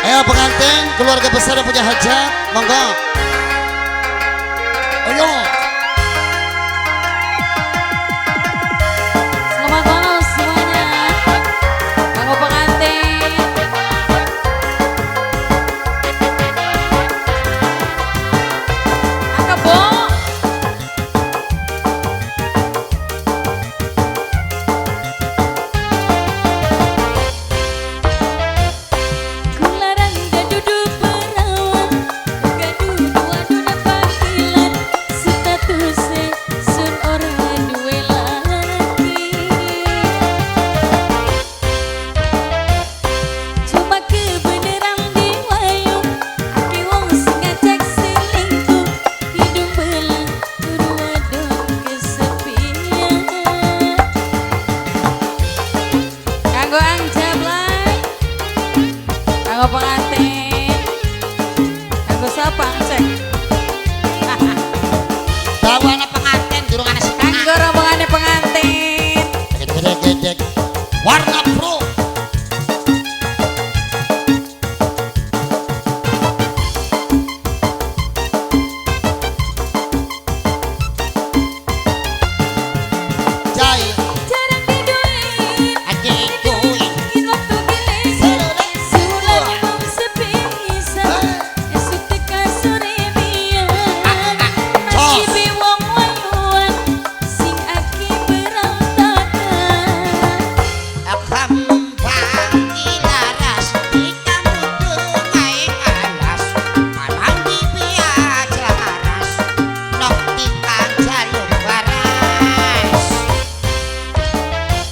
Ayo pengantin, keluarga besar yang punya hajat, monggo. Ayo. Selamat malam semuanya. Kanggo pengantin. Angka Bo. Kanggo pengantin, kanggo sapang cek. Bawa anak pengantin, durung anak setengah. Kanggo rombongannya pengantin. Gedek-gedek. Warna pro. Jai. Jarang diduin, Aji duit. kita tuh giling. Sulan mom sepisan, esuk teka sore biar. Nasibe wong wayuan, sing aki berantakan. Kembang ilaras, ikan mutu naik alas. Malang di piaja haras, nok tikang jalur waras.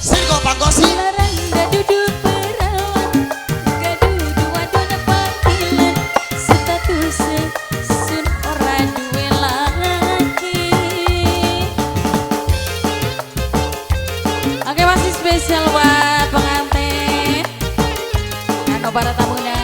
Sirgo Panggosi. Larang duduk perawan, gaduh wadon panggilan. Status sun ora duwe laki. Oke, masih spesial buat pengantin. Kanggo para tamunya.